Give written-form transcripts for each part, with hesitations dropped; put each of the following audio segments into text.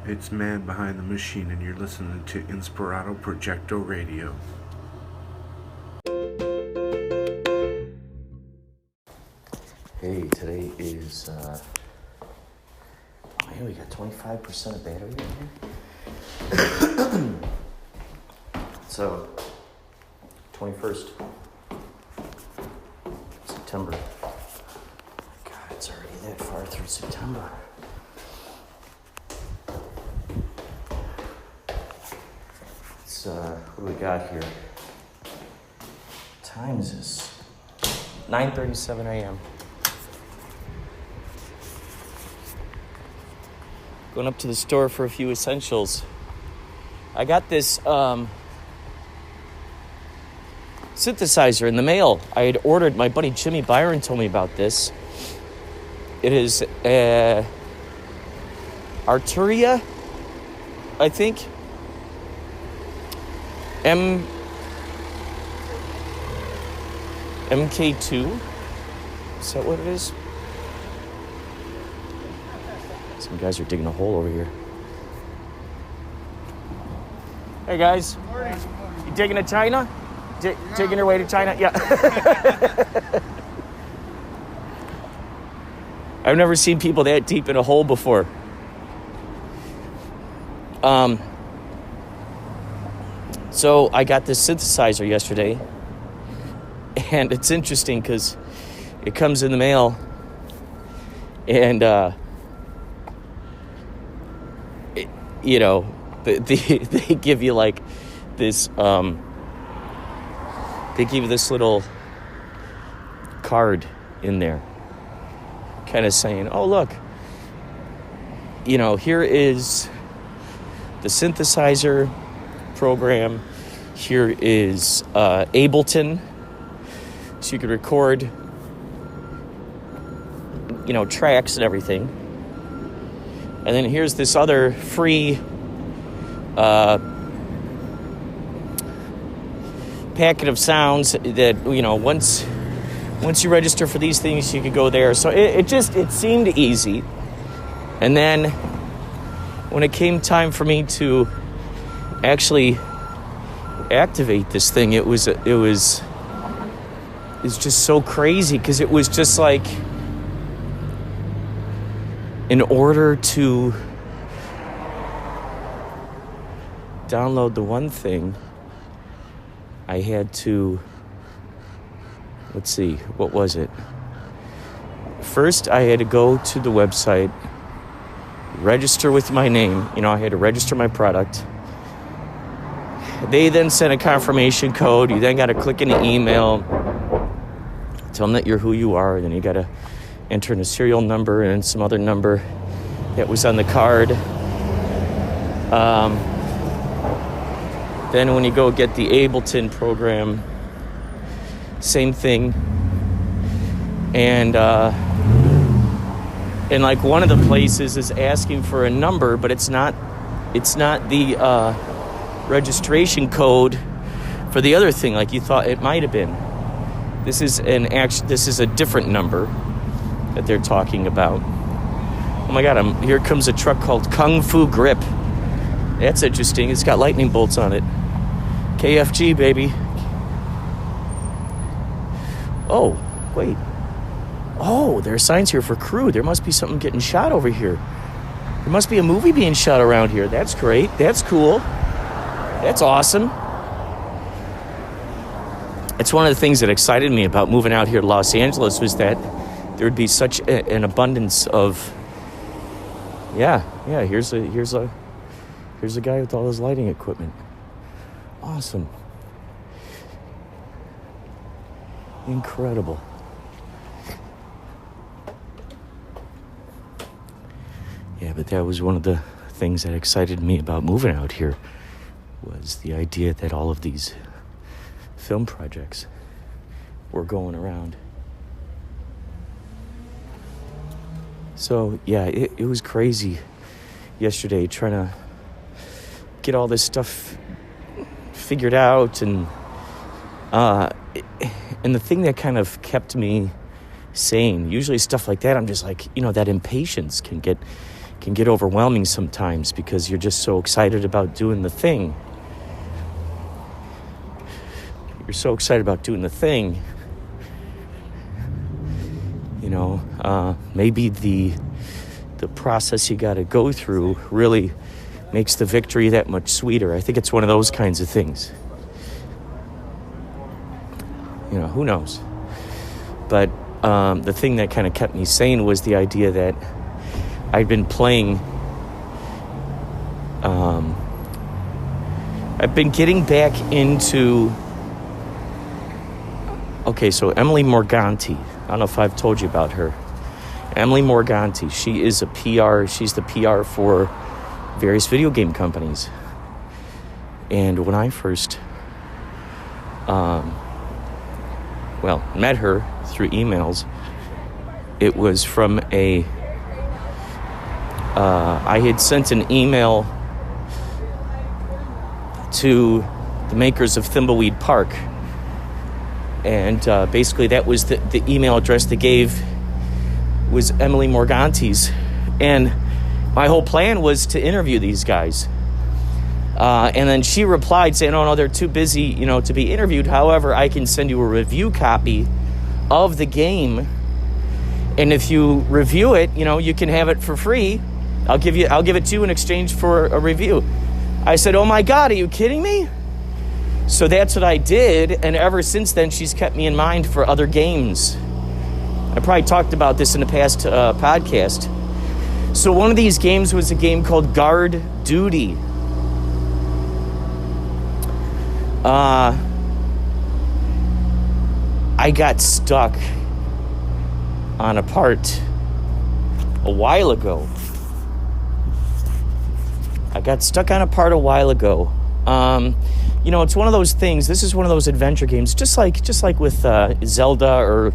It's Man Behind the Machine, and you're listening to Inspirado Projecto Radio. Hey, today is, we got 25% of battery in here. So, 21st September. God, it's already that far through September. It's, what do we got here? What time is this? 9:37 a.m. Going up to the store for a few essentials. I got this synthesizer in the mail. I had ordered, my buddy Jimmy Byron told me about this. It is Arturia, I think. MK2. Is that what it is? Some guys are digging a hole over here. Hey guys. Good morning. You digging to China? Digging your way to China? Yeah. I've never seen people that deep in a hole before. So I got this synthesizer yesterday, and it's interesting because it comes in the mail, and they give you like this. They give you this little card in there, kind of saying, "Oh, look, here is the synthesizer program. Here is Ableton, so you could record, tracks and everything. And then here's this other free packet of sounds that, once you register for these things, you could go there." So it seemed easy. And then when it came time for me to actually activate this thing, it was just so crazy, because it was just like, in order to download the one thing, I had to, let's see, what was it? First, I had to go to the website, register with my name. I had to register my product. They then sent a confirmation code. You then got to click in the email, tell them that you're who you are, and then you got to enter in a serial number and some other number that was on the card. Then when you go get the Ableton program, same thing. And like one of the places is asking for a number, but it's not the registration code for the other thing like you thought it might have been. This is a different number that they're talking about. Oh my God, here comes a truck called Kung Fu Grip. That's interesting. It's got lightning bolts on it. KFG, baby. Oh, wait. Oh, there are signs here for crew. There must be something getting shot over here. There must be a movie being shot around here. That's great. That's cool. That's awesome. It's one of the things that excited me about moving out here to Los Angeles, was that there would be such an abundance of, here's a guy with all his lighting equipment. Awesome. Incredible. Yeah, but that was one of the things that excited me about moving out here, was the idea that all of these film projects were going around. So, yeah, it was crazy yesterday trying to get all this stuff figured out, and the thing that kind of kept me sane, usually stuff like that, I'm just like, that impatience can get can get overwhelming sometimes because you're just so excited about doing the thing. You're so excited about doing the thing. You know, maybe the process you got to go through really makes the victory that much sweeter. I think it's one of those kinds of things. You know, who knows? But the thing that kind of kept me sane was the idea that I'd been playing... I've been getting back into... Okay, so Emily Morganti. I don't know if I've told you about her. Emily Morganti. She is a PR. She's the PR for various video game companies. And when I first... met her through emails, it was from I had sent an email to the makers of Thimbleweed Park, and basically that was the email address they gave was Emily Morganti's, and my whole plan was to interview these guys. And then she replied saying, oh, no, they're too busy, to be interviewed. However, I can send you a review copy of the game. And if you review it, you can have it for free. I'll give it to you in exchange for a review. I said, oh, my God, are you kidding me? So that's what I did. And ever since then, she's kept me in mind for other games. I probably talked about this in the past podcast. So one of these games was a game called Güard, Düty. I got stuck on a part a while ago. It's one of those things. This is one of those adventure games, just like with Zelda or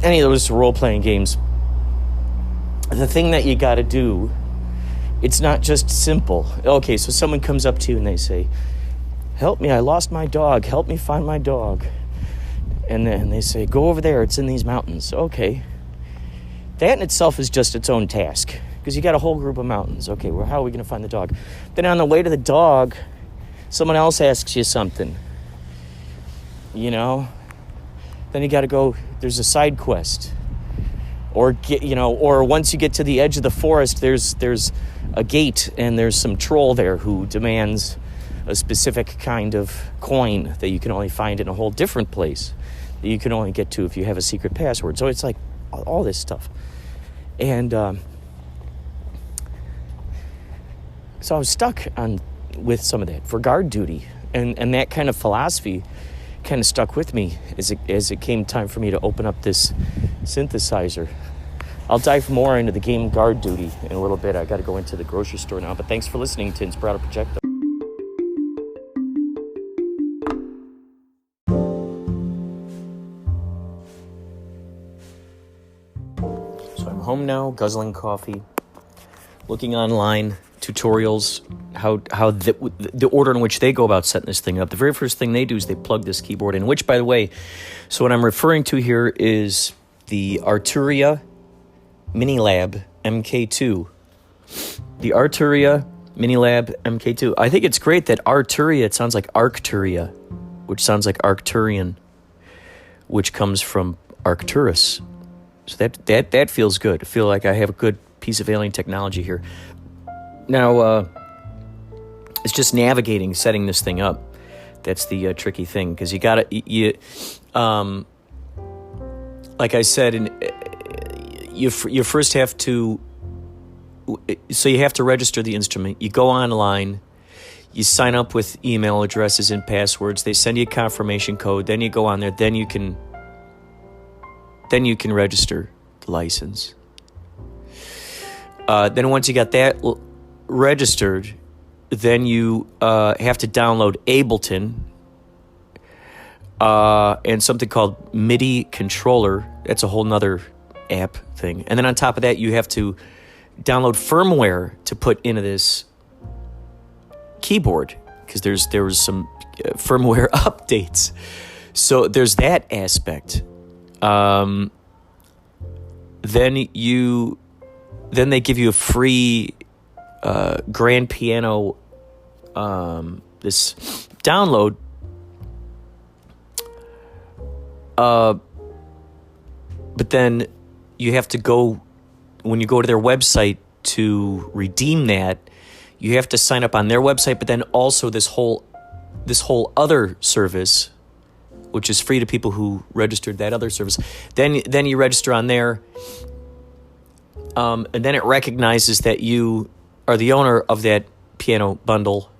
any of those role-playing games. The thing that you got to do, it's not just simple. Okay, so someone comes up to you and they say, help me, I lost my dog. Help me find my dog. And then they say, go over there. It's in these mountains. Okay. That in itself is just its own task because you got a whole group of mountains. Okay, well, how are we going to find the dog? Then on the way to the dog, someone else asks you something. Then you got to go, there's a side quest. Or once you get to the edge of the forest, there's a gate and there's some troll there who demands a specific kind of coin that you can only find in a whole different place that you can only get to if you have a secret password. So it's like all this stuff. And so I was stuck with some of that for guard duty. And that kind of philosophy kind of stuck with me as it came time for me to open up this synthesizer. I'll dive more into the game Guard Duty in a little bit. I got to go into the grocery store now. But thanks for listening to Inspirado Projecto. Home now, guzzling coffee, looking online, tutorials, how the order in which they go about setting this thing up. The very first thing they do is they plug this keyboard in, which, by the way, so what I'm referring to here is the Arturia Minilab MK2. The Arturia Minilab MK2. I think it's great that Arturia, it sounds like Arcturia, which sounds like Arcturian, which comes from Arcturus. So that feels good. I feel like I have a good piece of alien technology here. Now, it's just navigating, setting this thing up. That's the tricky thing, because you gotta, like I said, you first have to. So you have to register the instrument. You go online. You sign up with email addresses and passwords. They send you a confirmation code. Then you go on there. Then you can register the license. Then once you got that registered, then you have to download Ableton and something called MIDI controller. That's a whole nother app thing. And then on top of that, you have to download firmware to put into this keyboard, because there was some firmware updates. So there's that aspect. Then you then they give you a free grand piano, this download. But then you have to go, when you go to their website to redeem that, you have to sign up on their website, but then also this whole other service, which is free to people who registered that other service. Then you register on there, and then it recognizes that you are the owner of that piano bundle.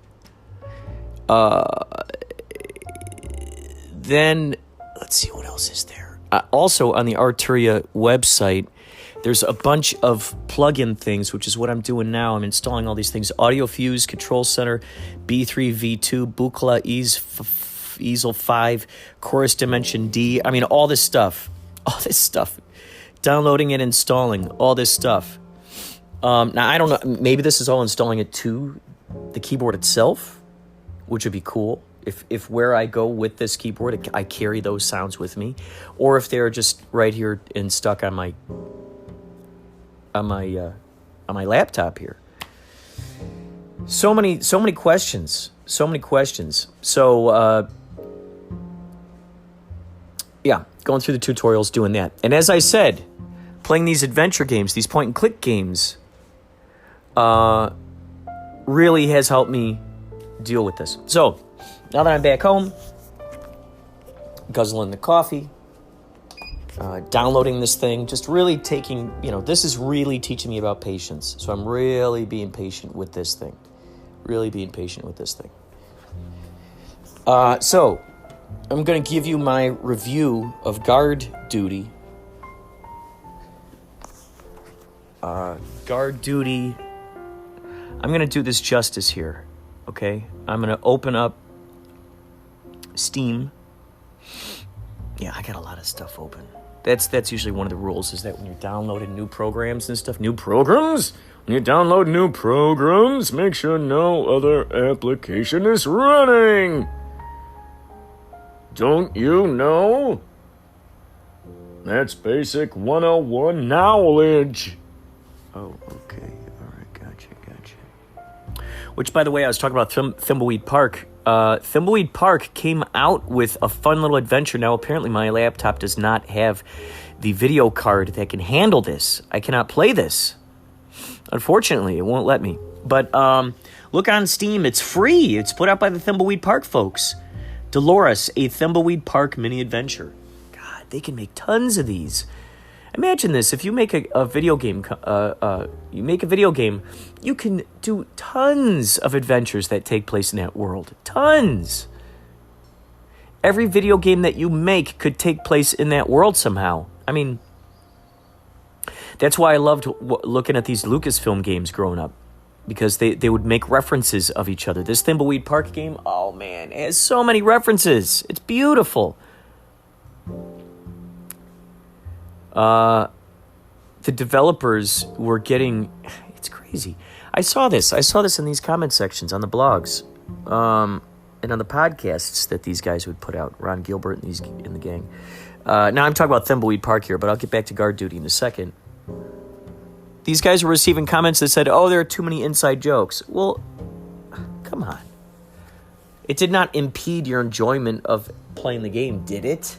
Then, let's see, what else is there? Also, on the Arturia website, there's a bunch of plug-in things, which is what I'm doing now. I'm installing all these things. Audio Fuse, Control Center, B3, V2, Buchla, Easel 5, Chorus Dimension D. I mean, all this stuff. Downloading and installing, all this stuff. Now, I don't know. Maybe this is all installing it to the keyboard itself, which would be cool. If where I go with this keyboard, I carry those sounds with me. Or if they're just right here and stuck on my laptop here. So many questions. So yeah, going through the tutorials, doing that. And as I said, playing these adventure games, these point and click games, really has helped me deal with this. So now that I'm back home, guzzling the coffee, downloading this thing, just really taking, this is really teaching me about patience. So I'm really being patient with this thing. So I'm going to give you my review of Güard Düty. Güard Düty. I'm going to do this justice here, okay? I'm going to open up Steam. Yeah, I got a lot of stuff open. That's usually one of the rules, is that when you're downloading new programs and stuff, when you download new programs, make sure no other application is running. Don't you know? That's basic 101 knowledge. Oh, okay. All right, gotcha. Which, by the way, I was talking about Thimbleweed Park. Thimbleweed Park came out with a fun little adventure. Now, apparently my laptop does not have the video card that can handle this. I cannot play this. Unfortunately, it won't let me. But look on Steam. It's free. It's put out by the Thimbleweed Park folks. Dolores, a Thimbleweed Park mini adventure. God, they can make tons of these. Imagine this. If you make a video game, you can do tons of adventures that take place in that world. Tons. Every video game that you make could take place in that world somehow. I mean, that's why I loved looking at these Lucasfilm games growing up, because they would make references of each other. This Thimbleweed Park game, oh man, it has so many references. It's beautiful. The developers were getting, it's crazy. I saw this in these comment sections on the blogs, and on the podcasts that these guys would put out, Ron Gilbert and the gang. Now I'm talking about Thimbleweed Park here, but I'll get back to Güard Düty in a second. These guys were receiving comments that said, oh, there are too many inside jokes. Well, come on. It did not impede your enjoyment of playing the game, did it?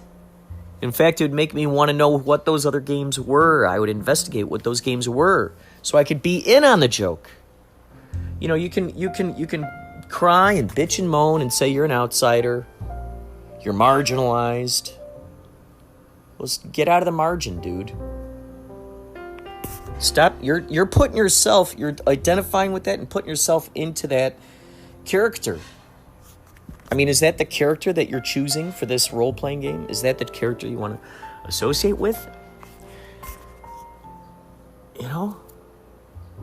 In fact, it would make me want to know what those other games were. I would investigate what those games were so I could be in on the joke. You can cry and bitch and moan and say you're an outsider. You're marginalized. Let's get out of the margin, dude. Stop. You're putting yourself, you're identifying with that and putting yourself into that character. I mean, is that the character that you're choosing for this role-playing game? Is that the character you want to associate with?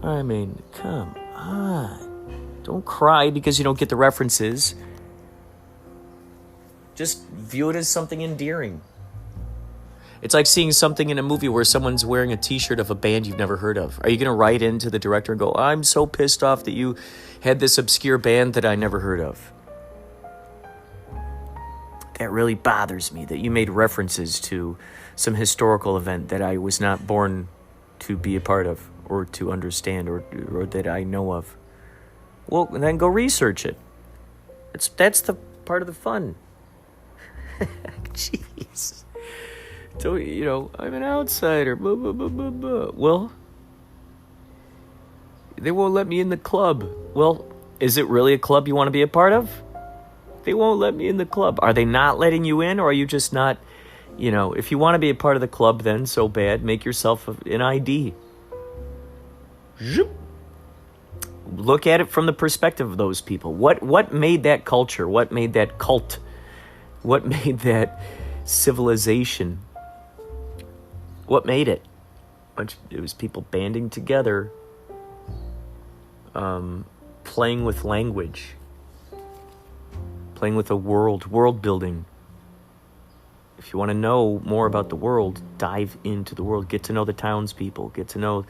I mean, come on. Don't cry because you don't get the references. Just view it as something endearing. It's like seeing something in a movie where someone's wearing a t-shirt of a band you've never heard of. Are you going to write into the director and go, I'm so pissed off that you had this obscure band that I never heard of? That really bothers me, that you made references to some historical event that I was not born to be a part of or to understand or that I know of. Well, then go research it. That's the part of the fun. Jeez. So, I'm an outsider. Blah, blah, blah, blah, blah. Well, they won't let me in the club. Well, is it really a club you want to be a part of? They won't let me in the club. Are they not letting you in, or are you just not, if you want to be a part of the club, then so bad, make yourself an ID. Look at it from the perspective of those people. What made that culture? What made that cult? What made that civilization? What made it? It was people banding together, playing with language, playing with a world building. If you want to know more about the world, dive into the world. Get to know the townspeople. Get to know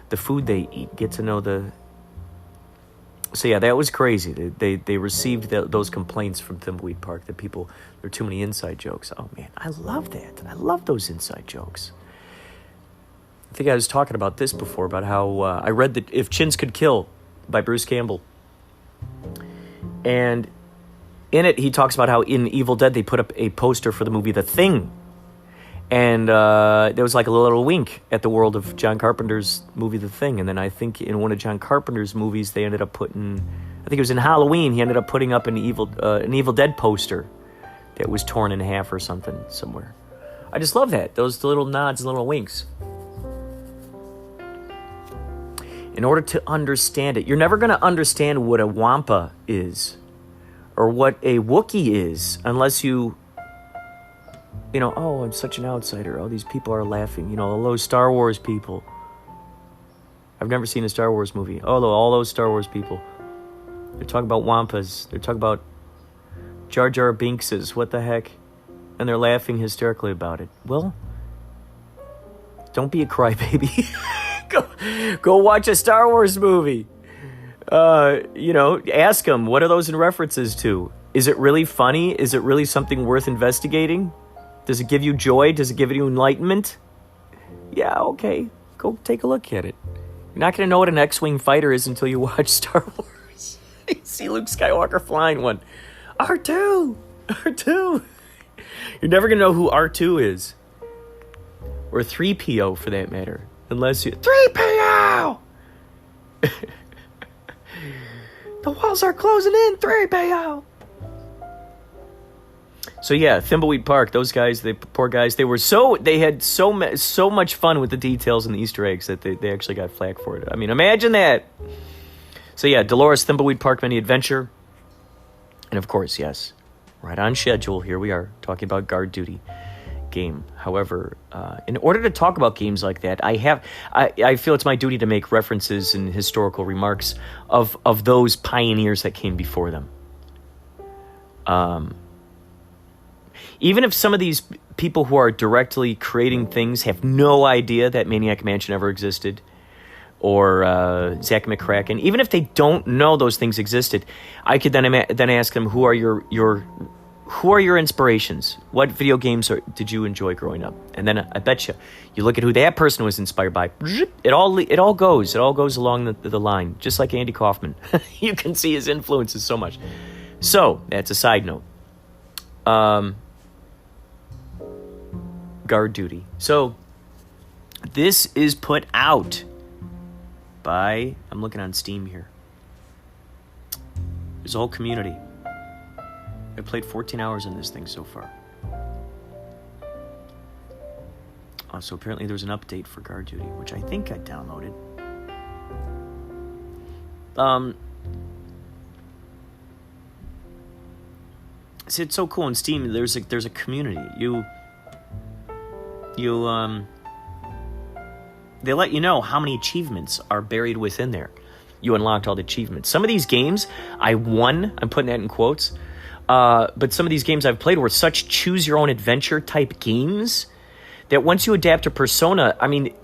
the food they eat. Get to know the... So yeah, that was crazy. They received those complaints from Thimbleweed Park that there are too many inside jokes. Oh man, I love that. I love those inside jokes. I think I was talking about this before, about how I read that If Chins Could Kill by Bruce Campbell. And in it, he talks about how in Evil Dead, they put up a poster for the movie The Thing. And there was like a little wink at the world of John Carpenter's movie The Thing. And then I think in one of John Carpenter's movies, they ended up putting, I think it was in Halloween, he ended up putting up an Evil Dead poster that was torn in half or something somewhere. I just love that. Those little nods, little winks. In order to understand it, you're never going to understand what a Wampa is or what a Wookiee is unless you... oh, I'm such an outsider. Oh, these people are laughing. All those Star Wars people. I've never seen a Star Wars movie. Oh, all those Star Wars people. They're talking about Wampas. They're talking about Jar Jar Binkses. What the heck? And they're laughing hysterically about it. Well, don't be a crybaby. Go watch a Star Wars movie. Ask them, what are those in references to? Is it really funny? Is it really something worth investigating? Does it give you joy? Does it give you enlightenment? Yeah, okay. Go take a look at it. You're not going to know what an X-Wing fighter is until you watch Star Wars. You see Luke Skywalker flying one. R2! R2! You're never going to know who R2 is. Or 3PO, for that matter. Unless you... 3PO! The walls are closing in, 3PO! So yeah, Thimbleweed Park, those guys, the poor guys, they had so much fun with the details and the Easter eggs that they actually got flack for it. I mean, imagine that. So yeah, Dolores Thimbleweed Park Mini Adventure. And of course, yes, right on schedule, here we are, talking about Guard Duty game. However, in order to talk about games like that, I feel it's my duty to make references and historical remarks of those pioneers that came before them. Even if some of these people who are directly creating things have no idea that Maniac Mansion ever existed, or Zack McCracken, even if they don't know those things existed, I could then ask them, who are your inspirations? What video games did you enjoy growing up? And then I bet you look at who that person was inspired by. It all goes along the line, just like Andy Kaufman. You can see his influences so much. So that's a side note. Guard Duty. So this is put out by, I'm looking on Steam here. There's a whole community. I played 14 hours in this thing so far. So apparently there's an update for Guard Duty, which I think I downloaded. See, it's so cool in Steam. There's a community. They let you know how many achievements are buried within there. You unlocked all the achievements. Some of these games I won. I'm putting that in quotes. But some of these games I've played were such choose-your-own-adventure type games that once you adapt to Persona, I mean,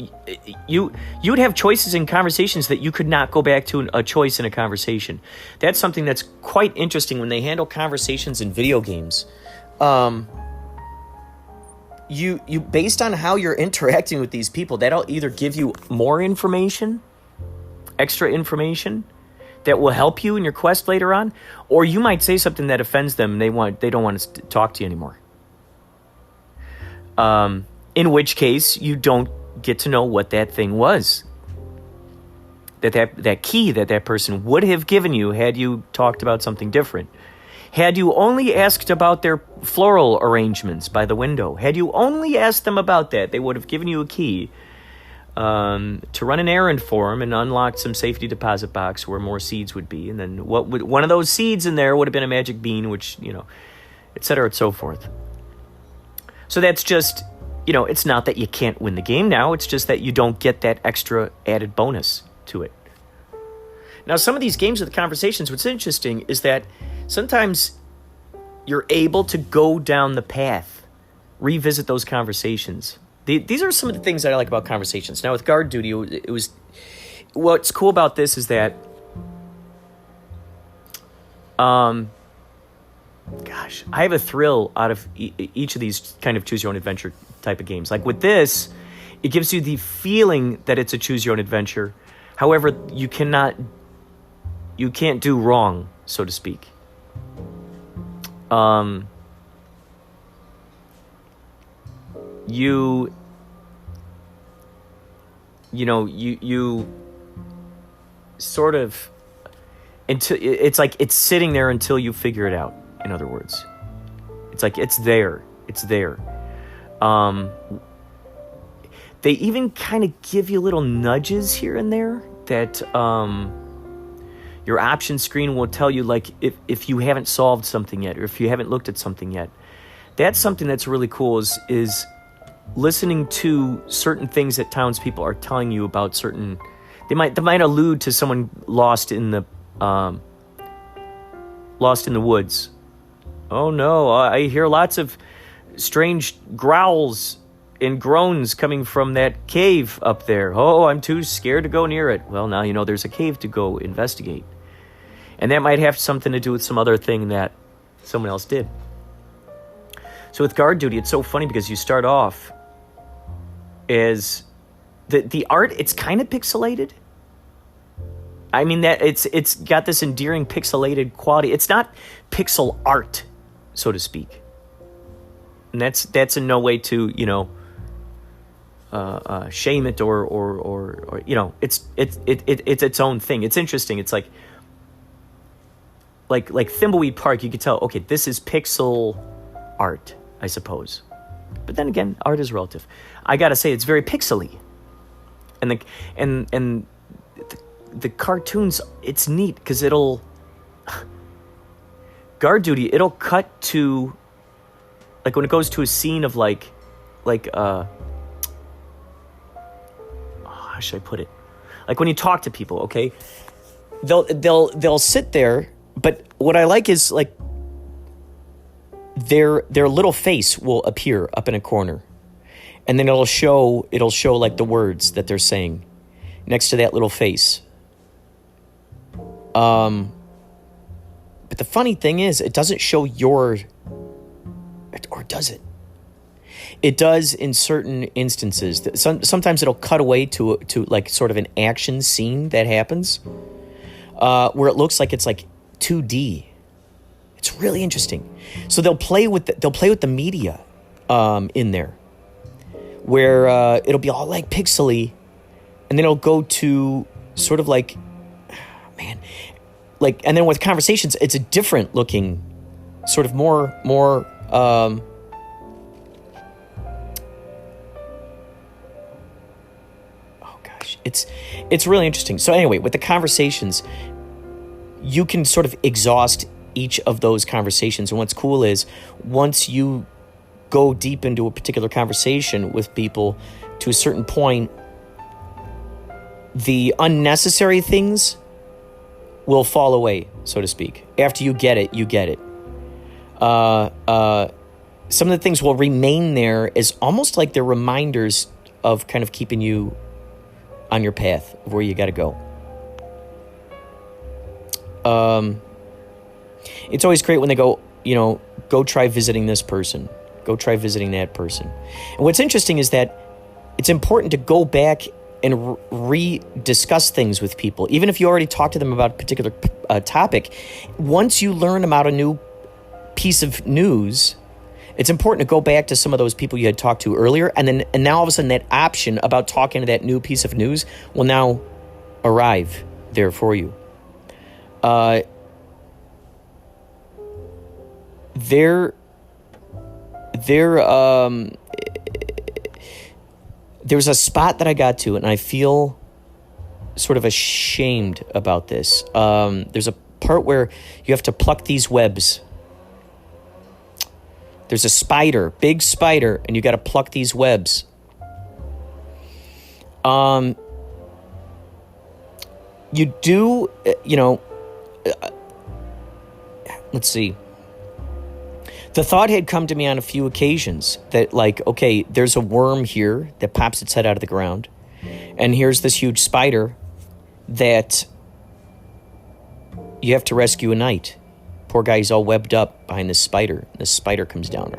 you'd have choices in conversations that you could not go back to a choice in a conversation. That's something that's quite interesting when they handle conversations in video games. you based on how you're interacting with these people, that'll either give you more information, extra information that will help you in your quest later on, or you might say something that offends them and they don't want to talk to you anymore. In which case you don't get to know what that thing was. That key that person would have given you had you talked about something different. Had you only asked about their floral arrangements by the window, had you only asked them about that, they would have given you a key to run an errand for them and unlock some safety deposit box where more seeds would be. And then one of those seeds in there would have been a magic bean, which, et cetera, and so forth. So that's just, it's not that you can't win the game now. It's just that you don't get that extra added bonus to it. Now, some of these games with the conversations, what's interesting is that sometimes you're able to go down the path, revisit those conversations. These are some of the things that I like about conversations. Now, with Guard Duty, it was what's cool about this is that, I have a thrill out of each of these kind of choose your own adventure type of games. Like with this, it gives you the feeling that it's a choose your own adventure. However, you can't do wrong, so to speak. You sort of, until it's like it's sitting there until you figure it out. In other words, it's like it's there. They even kind of give you little nudges here and there that your option screen will tell you, like if you haven't solved something yet, or if you haven't looked at something yet. That's something that's really cool is listening to certain things that townspeople are telling you about certain. They might allude to someone lost in the woods. Oh no, I hear lots of strange growls and groans coming from that cave up there. Oh, I'm too scared to go near it. Well, now you know there's a cave to go investigate. And that might have something to do with some other thing that someone else did. So with Guard Duty, it's so funny because you start off as the art, it's kind of pixelated. I mean, that it's got this endearing pixelated quality. It's not pixel art, so to speak. And that's in no way to, shame it or it's its own thing. It's interesting. It's like Thimbleweed Park, you could tell, okay, this is pixel art, I suppose. But then again, art is relative. I gotta say, it's very pixely. And the cartoons, it's neat because Guard Duty, it'll cut to, like when it goes to a scene of how should I put it? Like when you talk to people, okay? They'll sit there, but what I like is like their little face will appear up in a corner. And then it'll show like the words that they're saying next to that little face. But the funny thing is, it doesn't show or does it? It does in certain instances. Sometimes it'll cut away to like sort of an action scene that happens, where it looks like it's like 2D. It's really interesting. So they'll play with the media in there, where it'll be all like pixely, and then it'll go to sort of like, and then with conversations, it's a different looking, sort of more. It's really interesting. So anyway, with the conversations, you can sort of exhaust each of those conversations. And what's cool is once you go deep into a particular conversation with people to a certain point, the unnecessary things will fall away, so to speak. After you get it, you get it. Some of the things will remain there as almost like they're reminders of kind of keeping you on your path of where you got to go. It's always great when they go, go try visiting this person. Go try visiting that person. And what's interesting is that it's important to go back and re-discuss things with people. Even if you already talked to them about a particular topic, once you learn about a new piece of news, it's important to go back to some of those people you had talked to earlier, and now all of a sudden that option about talking to that new piece of news will now arrive there for you. There's a spot that I got to, and I feel sort of ashamed about this. There's a part where you have to pluck these webs. There's a spider, big spider, and you got to pluck these webs. You do, let's see. The thought had come to me on a few occasions that, like, okay, there's a worm here that pops its head out of the ground, and here's this huge spider that you have to rescue at night. Poor guy, he's all webbed up behind this spider. The spider comes down.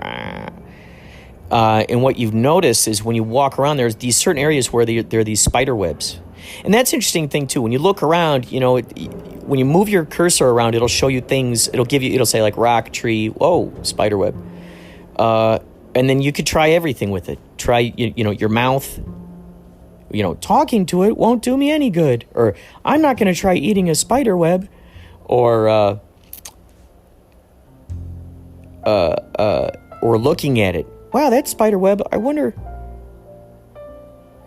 And what you've noticed is when you walk around, there's these certain areas where there are these spider webs. And that's an interesting thing, too. When you look around, when you move your cursor around, it'll show you things. It'll say, like, rock, tree, whoa, spider web. And then you could try everything with it. Try, your mouth. Talking to it won't do me any good. Or I'm not going to try eating a spider web. Or looking at it. Wow, that spider web, I wonder,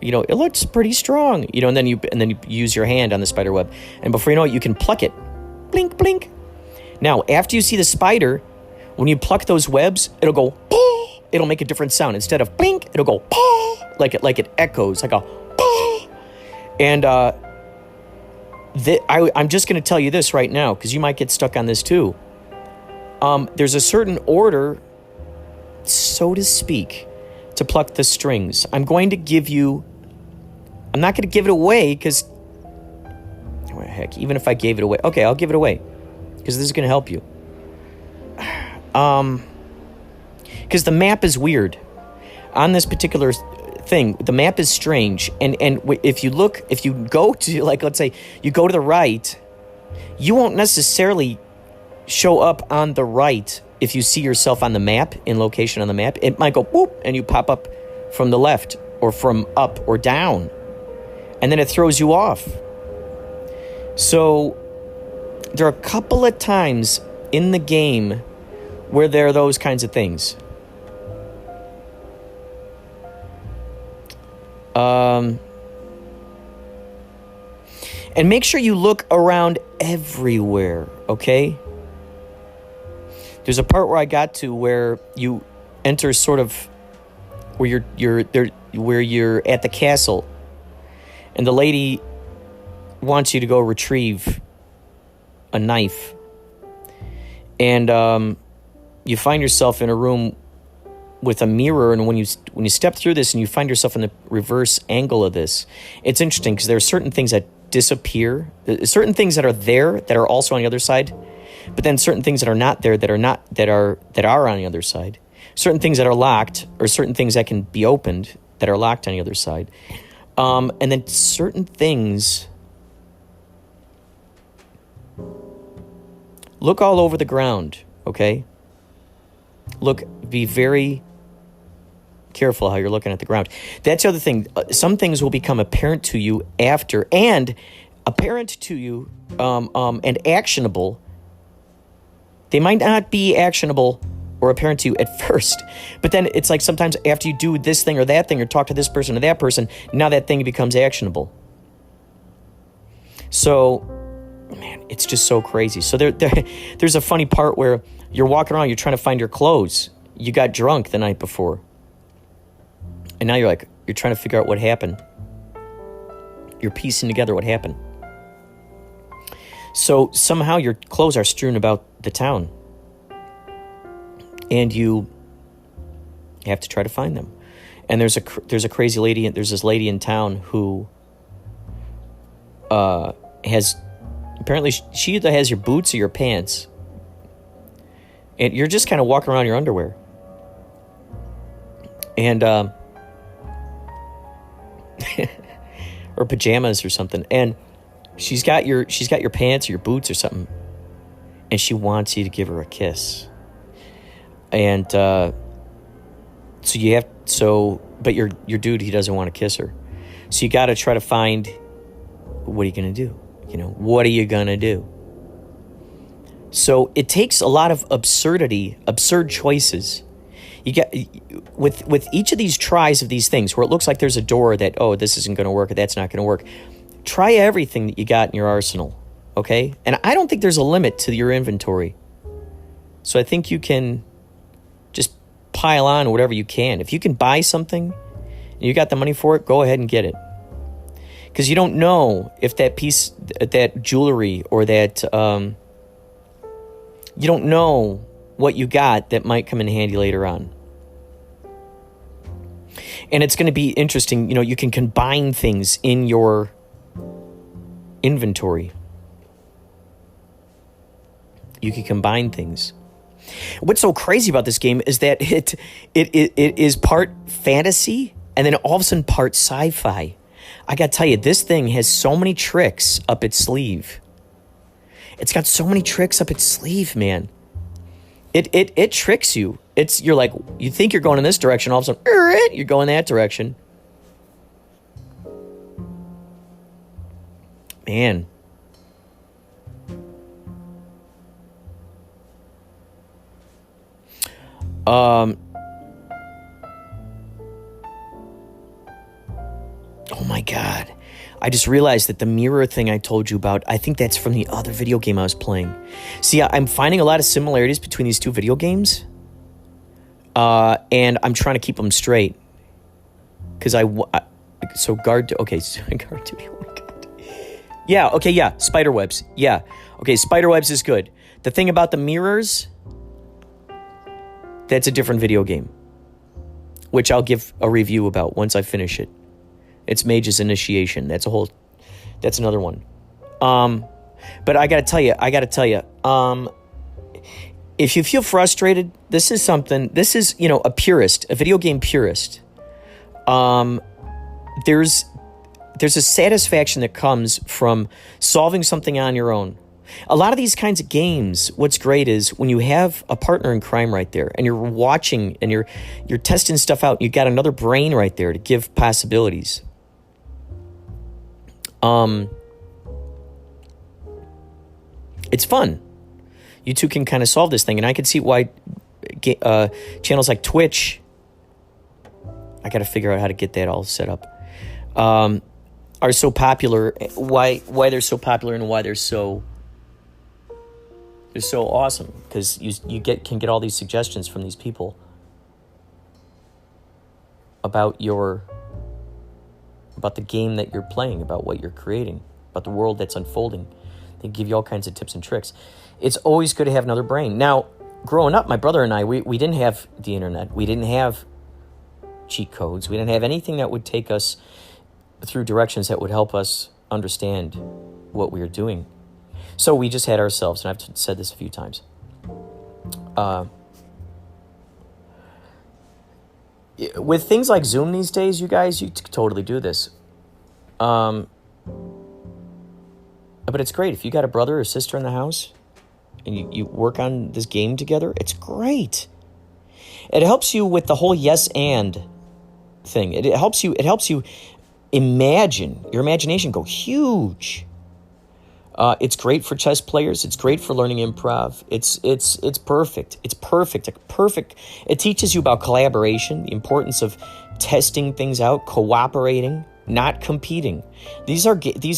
it looks pretty strong, and then you use your hand on the spider web, and before you know it, you can pluck it. Blink, blink. Now, after you see the spider, when you pluck those webs, it'll go, "Pah!" It'll make a different sound. Instead of blink, it'll go, "Pah!" like it echoes, like a, "Pah!" And I'm just going to tell you this right now, because you might get stuck on this too. There's a certain order, so to speak, to pluck the strings. I'm not going to give it away because, heck, even if I gave it away, okay, I'll give it away because this is going to help you. Because the map is weird. On this particular thing, the map is strange. And if you go to, like, let's say you go to the right, you won't necessarily show up on the right. If you see yourself on the map, in location on the map, it might go boop, and you pop up from the left or from up or down. And then it throws you off. So there are a couple of times in the game where there are those kinds of things. And make sure you look around everywhere, okay? There's a part where I got to where you enter sort of where you're there, where you're at the castle, and the lady wants you to go retrieve a knife, and you find yourself in a room with a mirror, and when you step through this and you find yourself in the reverse angle of this, it's interesting because there are certain things that disappear, certain things that are there that are also on the other side. But then certain things that are not there that are on the other side. Certain things that are locked, or certain things that can be opened that are locked on the other side. And then certain things. Look all over the ground, okay? Be very careful how you're looking at the ground. That's the other thing. Some things will become apparent to you after, and actionable. They might not be actionable or apparent to you at first, but then it's like sometimes after you do this thing or that thing or talk to this person or that person, now that thing becomes actionable. So, man, it's just so crazy. So there's a funny part where you're walking around, you're trying to find your clothes. You got drunk the night before, and now you're trying to figure out what happened. You're piecing together what happened. So somehow your clothes are strewn about the town, and you have to try to find them. And there's a crazy lady. There's this lady in town who has apparently she either has your boots or your pants, and you're just kind of walking around in your underwear. and or pajamas or something, and she's got your pants or your boots or something, and she wants you to give her a kiss, and but your dude, he doesn't want to kiss her, so you got to try to find, what are you gonna do? What are you gonna do? So it takes a lot of absurd choices. You get with each of these tries of these things where it looks like there's a door that, oh, this isn't going to work or that's not going to work. Try everything that you got in your arsenal, okay? And I don't think there's a limit to your inventory. So I think you can just pile on whatever you can. If you can buy something and you got the money for it, go ahead and get it. Because you don't know if that piece, that jewelry or that, you don't know what you got that might come in handy later on. And it's going to be interesting. You can combine things in your inventory. You can combine things. What's so crazy about this game is that it is part fantasy and then all of a sudden part sci-fi. I got to tell you, this thing has so many tricks up its sleeve. It's got so many tricks up its sleeve, man. It tricks you. You're like, you think you're going in this direction, all of a sudden, you're going that direction. Man. Oh my God. I just realized that the mirror thing I told you about, I think that's from the other video game I was playing. See, I'm finding a lot of similarities between these two video games. And I'm trying to keep them straight. Because Güard, okay, Güard Düty, oh my God. Yeah, okay, yeah, spiderwebs, yeah. Okay, spiderwebs is good. The thing about the mirrors, that's a different video game. Which I'll give a review about once I finish it. It's Mage's Initiation. That's another one. But I gotta tell you, if you feel frustrated, this is a purist, a video game purist. There's a satisfaction that comes from solving something on your own. A lot of these kinds of games, what's great is when you have a partner in crime right there and you're watching and you're testing stuff out, you got another brain right there to give possibilities. It's fun. You two can kind of solve this thing, and I can see why channels like Twitch, I got to figure out how to get that all set up, are so popular. Why they're so popular and why they're so awesome, because you can get all these suggestions from these people about the game that you're playing, about what you're creating, about the world that's unfolding. They give you all kinds of tips and tricks. It's always good to have another brain. Now, growing up, my brother and I, we didn't have the internet. We didn't have cheat codes. We didn't have anything that would take us through directions that would help us understand what we were doing. So we just had ourselves, and I've said this a few times. With things like Zoom these days, you guys, you totally do this. But it's great. If you got a brother or sister in the house and you work on this game together, it's great. It helps you with the whole yes and thing. It helps you imagine, your imagination go huge. It's great for chess players. It's great for learning improv. It's perfect. It's perfect. It teaches you about collaboration, the importance of testing things out, cooperating, not competing. These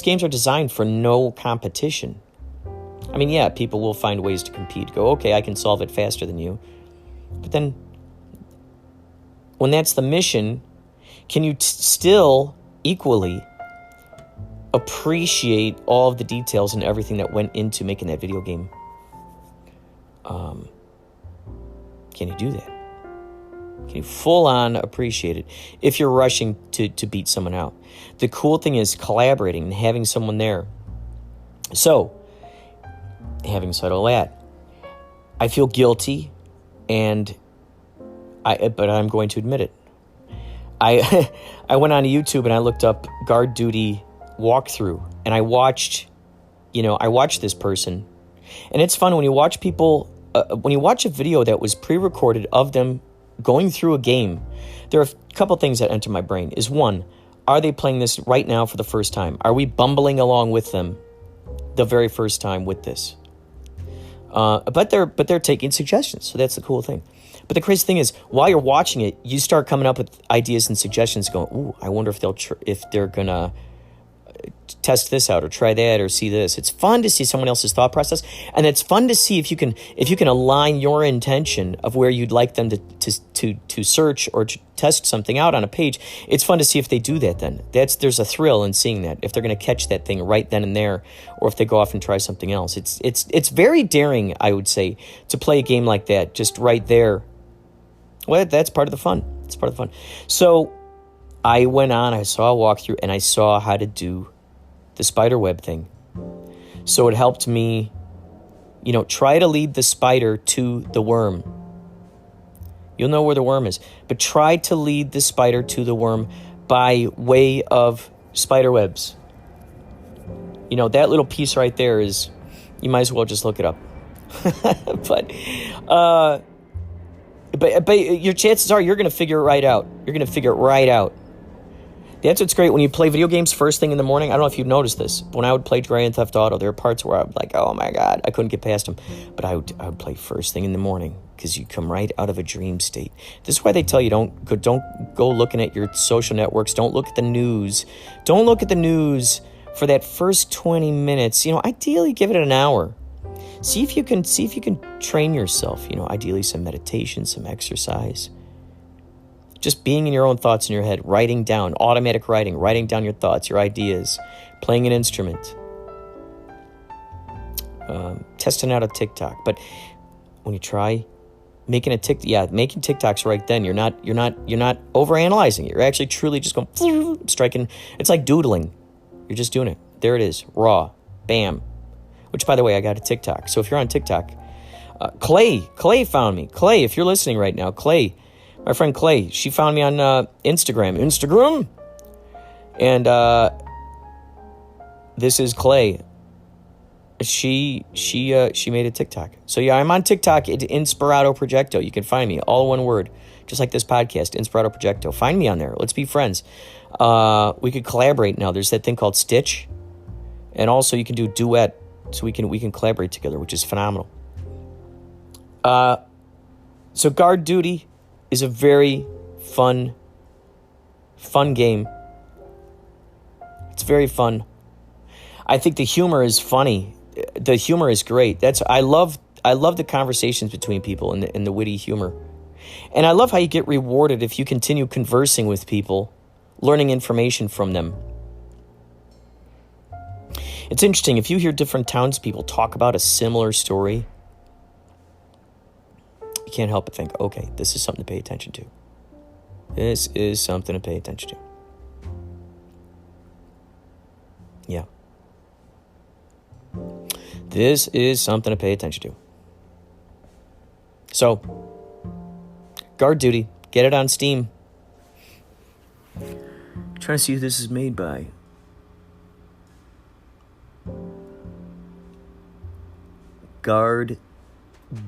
games are designed for no competition. I mean, yeah, people will find ways to compete. Go, okay, I can solve it faster than you. But then, when that's the mission, can you still equally appreciate all of the details and everything that went into making that video game? Can you do that? Can you full on appreciate it if you're rushing to beat someone out? The cool thing is collaborating and having someone there. So, having said all that, I feel guilty, but I'm going to admit it. I I went on YouTube and I looked up Guard Duty walkthrough, and I watched this person. And it's fun when you watch people, when you watch a video that was pre-recorded of them going through a game. There are a couple things that enter my brain. Is one, are they playing this right now for the first time? Are we bumbling along with them the very first time with this? But they're taking suggestions, so that's the cool thing. But the crazy thing is, while you're watching it, you start coming up with ideas and suggestions. Going, ooh, I wonder if they're gonna test this out or try that or see this. It's fun to see someone else's thought process, and it's fun to see if you can align your intention of where you'd like them to search or to test something out on a page. It's fun to see if they do that. Then there's a thrill in seeing that, if they're going to catch that thing right then and there, or if they go off and try something else. It's very daring, I would say, to play a game like that just right there. Well, that's part of the fun. It's part of the fun. So I went on, I saw a walkthrough, and I saw how to do the spider web thing. So it helped me, try to lead the spider to the worm. You'll know where the worm is. But try to lead the spider to the worm by way of spider webs. That little piece right there is, you might as well just look it up. But your chances are you're going to figure it right out. You're going to figure it right out. That's what's great when you play video games first thing in the morning. I don't know if you've noticed this. When I would play Grand Theft Auto, there are parts where I would like, oh my God, I couldn't get past them. But I would play first thing in the morning because you come right out of a dream state. This is why they tell you don't go looking at your social networks. Don't look at the news. Don't look at the news for that first 20 minutes. Ideally give it an hour. See if you can train yourself. Ideally some meditation, some exercise. Just being in your own thoughts in your head, writing down, automatic writing down your thoughts, your ideas, playing an instrument, testing out a TikTok. But when you try making making TikToks right then, you're not overanalyzing it. You're actually truly just going striking. It's like doodling. You're just doing it. There it is, raw, bam. Which, by the way, I got a TikTok. So if you're on TikTok, Clay found me. Clay, if you're listening right now, Clay. My friend Clay, she found me on Instagram, and this is Clay. She made a TikTok. So yeah, I'm on TikTok at Inspirado Projecto. You can find me, all one word, just like this podcast, Inspirado Projecto. Find me on there. Let's be friends. We could collaborate now. There's that thing called Stitch, and also you can do duet, so we can collaborate together, which is phenomenal. So Guard Duty is a very fun game. It's very fun. I think the humor is funny. The humor is great. I love the conversations between people and the witty humor. And I love how you get rewarded if you continue conversing with people, learning information from them. It's interesting, if you hear different townspeople talk about a similar story, you can't help but think, okay, this is something to pay attention to. This is something to pay attention to. Yeah. This is something to pay attention to. So, Guard Duty. Get it on Steam. I'm trying to see who this is made by. Guard